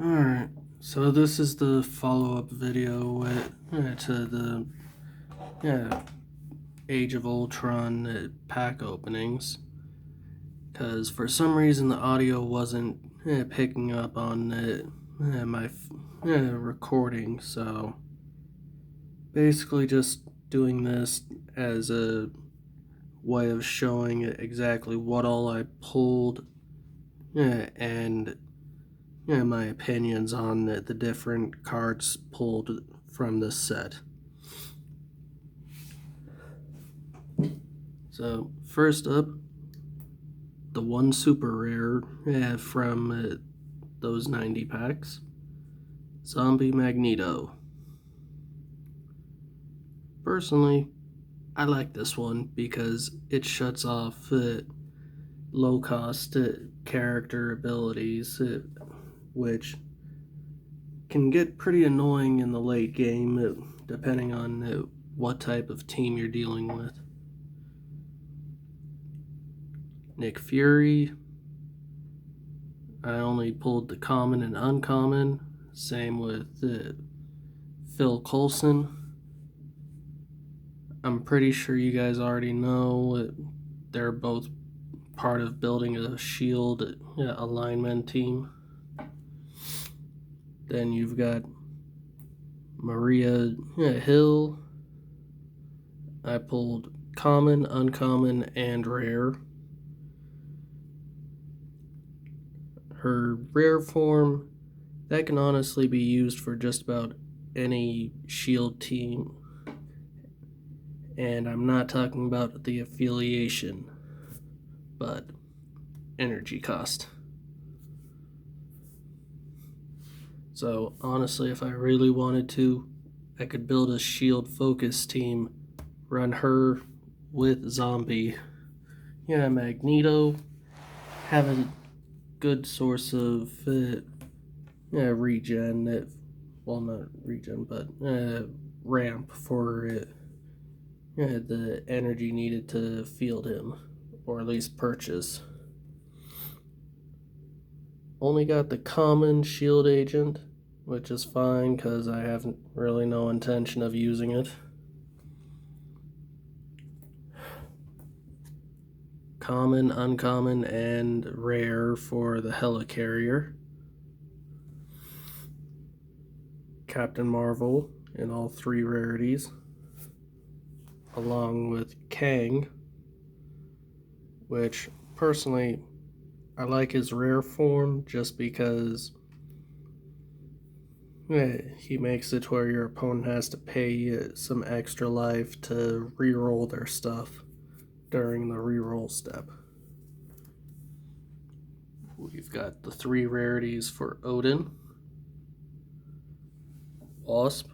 Alright, so this is the follow-up video to the Age of Ultron pack openings, because for some reason the audio wasn't picking up on my recording, so basically just doing this as a way of showing exactly what all I pulled and my opinions on the different cards pulled from this set. So first up, the one super rare from those 90 packs, Zombie Magneto. Personally, I like this one because it shuts off low cost character abilities, which can get pretty annoying in the late game depending on what type of team you're dealing with. Nick Fury, I only pulled the common and uncommon. Same with Phil Coulson. I'm pretty sure you guys already know they're both part of building a S.H.I.E.L.D. alignment team. Then you've got Maria Hill. I pulled common, uncommon, and rare. Her rare form, that can honestly be used for just about any S.H.I.E.L.D. team. And I'm not talking about the affiliation, but energy cost. So honestly, if I really wanted to, I could build a S.H.I.E.L.D. focus team, run her with Zombie. Magneto, have a good source of regen, well, not regen, but ramp for the energy needed to field him, or at least purchase. Only got the common S.H.I.E.L.D. agent, which is fine because I haven't really no intention of using it. Common, uncommon, and rare for the Helicarrier. Captain Marvel in all three rarities, along with Kang, which personally I like his rare form just because he makes it where your opponent has to pay some extra life to reroll their stuff during the reroll step. We've got the three rarities for Odin, Wasp,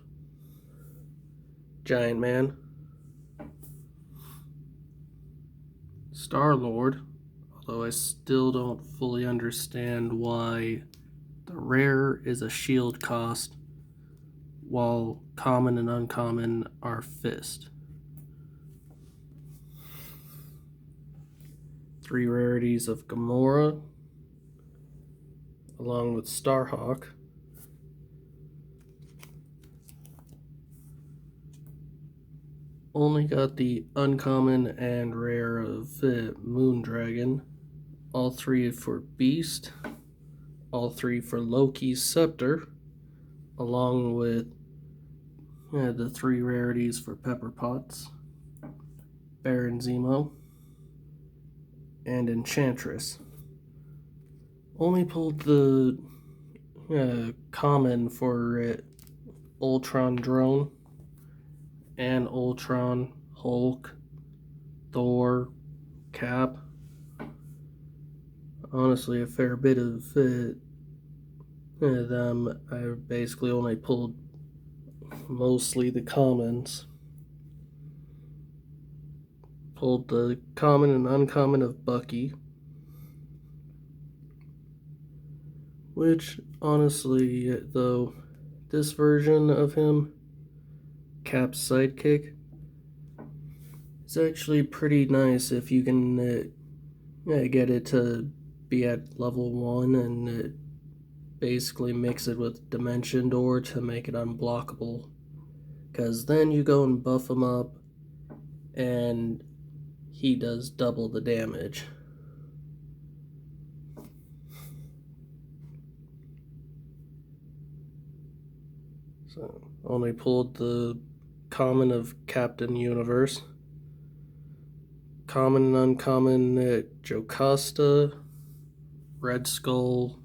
Giant Man, Star-Lord, although I still don't fully understand why the rare is a S.H.I.E.L.D. cost while common and uncommon are Fist. Three rarities of Gamora, along with Starhawk. Only got the uncommon and rare of Moondragon. All three for Beast. All three for Loki's Scepter. Along with the three rarities for Pepper Potts, Baron Zemo, and Enchantress. Only pulled the common for Ultron Drone and Ultron, Hulk, Thor, Cap. Honestly, a fair bit of them. I basically only pulled mostly the commons. Pulled the common and uncommon of Bucky, which honestly, though, this version of him, Cap's sidekick, is actually pretty nice if you can get it to be at level 1 and basically mix it with Dimension Door to make it unblockable. Because then you go and buff him up, and he does double the damage. So, only pulled the common of Captain Universe. Common and uncommon Jocasta, Red Skull,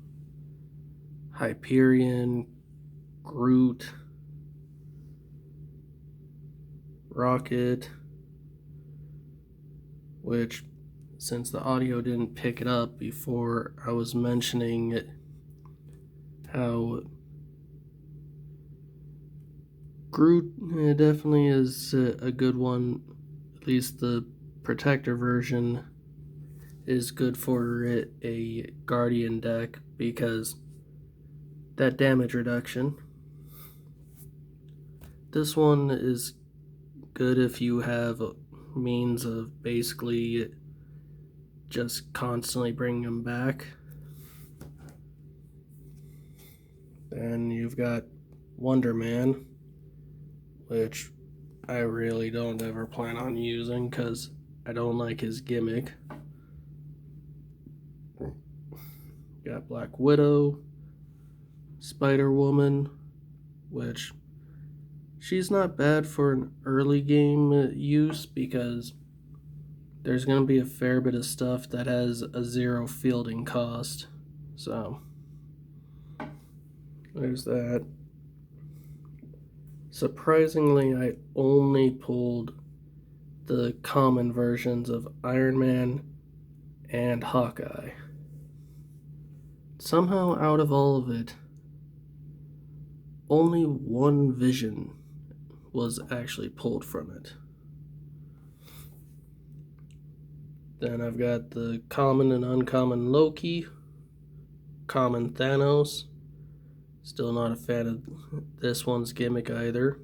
Hyperion, Groot, Rocket, which, since the audio didn't pick it up before, I was mentioning how Groot definitely is a good one. At least the Protector version is good for a Guardian deck because that damage reduction. This one is good if you have a means of basically just constantly bringing them back. Then you've got Wonder Man, which I really don't ever plan on using because I don't like his gimmick. Got Black Widow, Spider-Woman, which she's not bad for an early game use because there's going to be a fair bit of stuff that has a 0 fielding cost. So there's that. Surprisingly, I only pulled the common versions of Iron Man and Hawkeye. Somehow, out of all of it, only one Vision was actually pulled from it. Then I've got the common and uncommon Loki, common Thanos. Still not a fan of this one's gimmick either,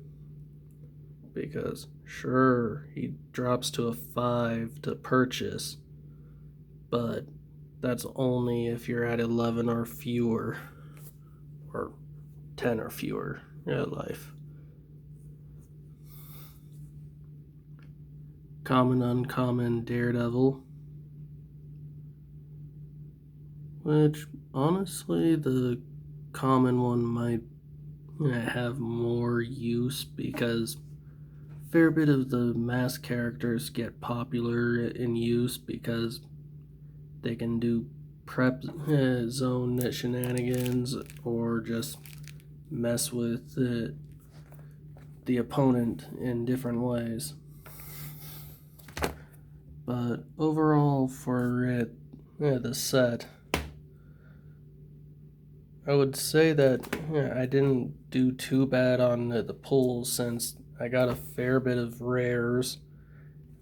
because sure, he drops to a 5 to purchase, but that's only if you're at 11 or fewer, or 10 or fewer life. Common, uncommon Daredevil, which honestly the common one might have more use because a fair bit of the mass characters get popular in use because they can do prep zone shenanigans or just mess with the opponent in different ways. But overall, for the set, I would say that I didn't do too bad on the pulls since I got a fair bit of rares.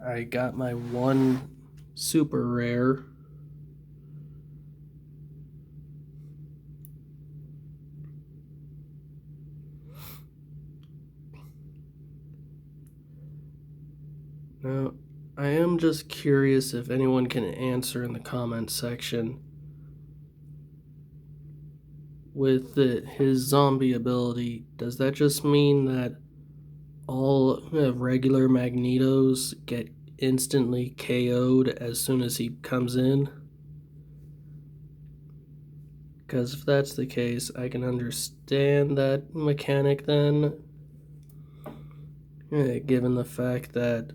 I got my one super rare. Now, I am just curious if anyone can answer in the comment section. With his zombie ability, does that just mean that all regular Magnetos get instantly KO'd as soon as he comes in? Because if that's the case, I can understand that mechanic then, given the fact that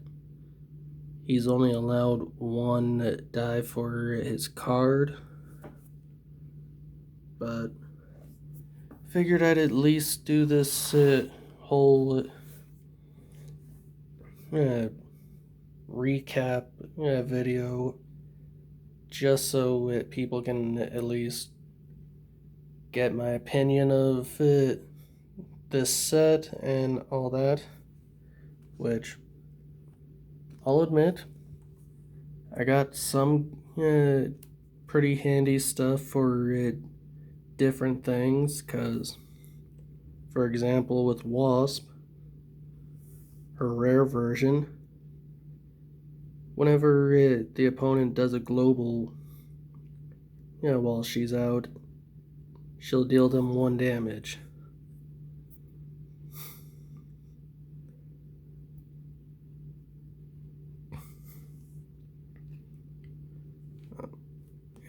he's only allowed one die for his card. But figured I'd at least do this whole recap video just so people can at least get my opinion of this set and all that, which I'll admit I got some pretty handy stuff for different things, because for example with Wasp, her rare version, whenever the opponent does a global while she's out, she'll deal them 1 damage.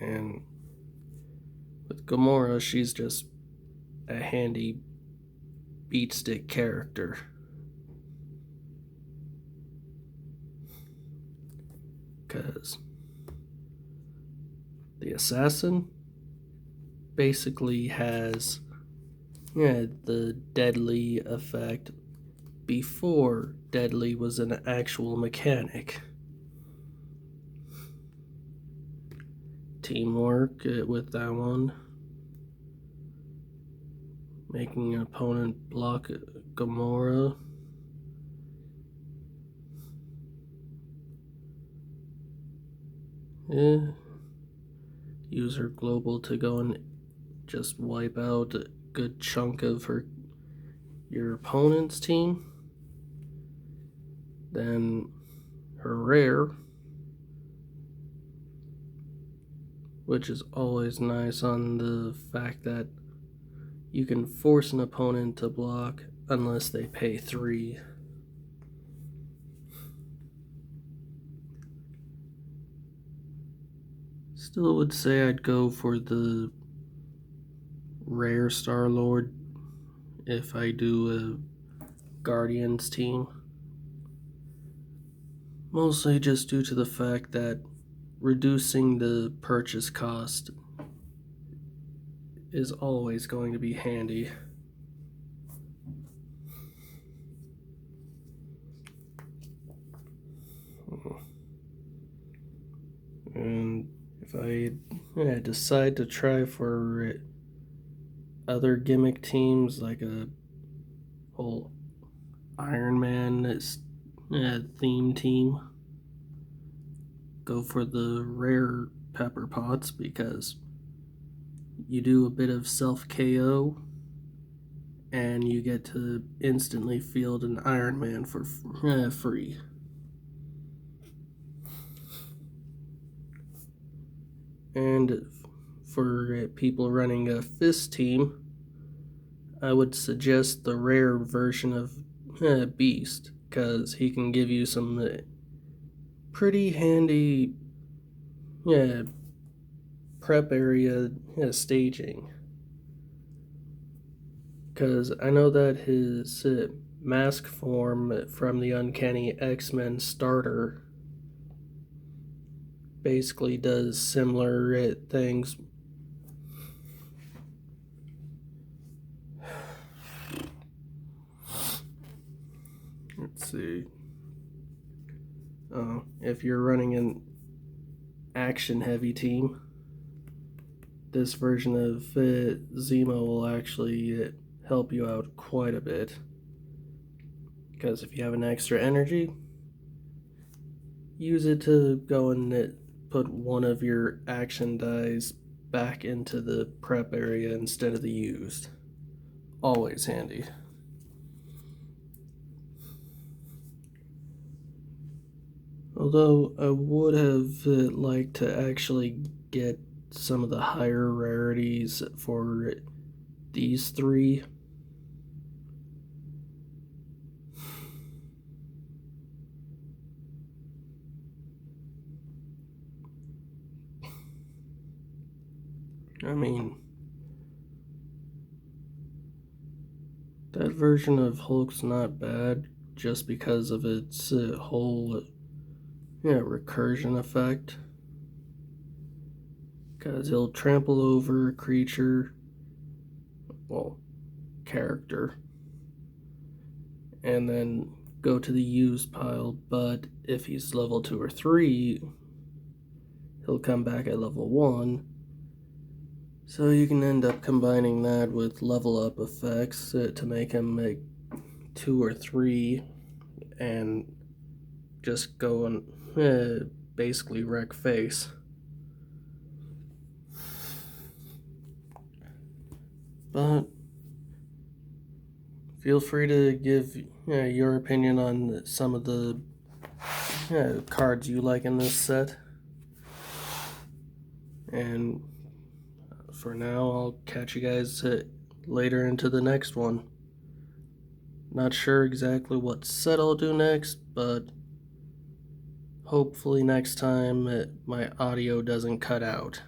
And with Gamora, she's just a handy beatstick character. Because the assassin basically has the deadly effect before deadly was an actual mechanic. Teamwork with that one. Making an opponent block Gamora. Use her global to go and just wipe out a good chunk of your opponent's team. Then her rare, which is always nice on the fact that you can force an opponent to block unless they pay 3. Still would say I'd go for the rare Star-Lord if I do a Guardians team. Mostly just due to the fact that reducing the purchase cost is always going to be handy. And if I decide to try for other gimmick teams, like a whole Iron Man theme team, go for the rare Pepper Pots because you do a bit of self KO and you get to instantly field an Iron Man for free. And for people running a fist team, I would suggest the rare version of Beast, because he can give you some pretty handy prep area staging. Because I know that his mask form from the Uncanny X-Men starter basically does similar things. Let's see. If you're running an action-heavy team, this version of Zemo will actually help you out quite a bit. Because if you have an extra energy, use it to go and put one of your action dice back into the prep area instead of the used. Always handy. Although I would have liked to actually get some of the higher rarities for these 3. I mean, that version of Hulk's not bad just because of its whole recursion effect. Because he'll trample over a creature, character, and then go to the used pile, but if he's level 2 or 3, he'll come back at level 1. So you can end up combining that with level up effects to make him make 2 or 3 and just go and basically wreck face. But feel free to give your opinion on some of the cards you like in this set. And for now, I'll catch you guys later into the next one. Not sure exactly what set I'll do next, but hopefully next time my audio doesn't cut out.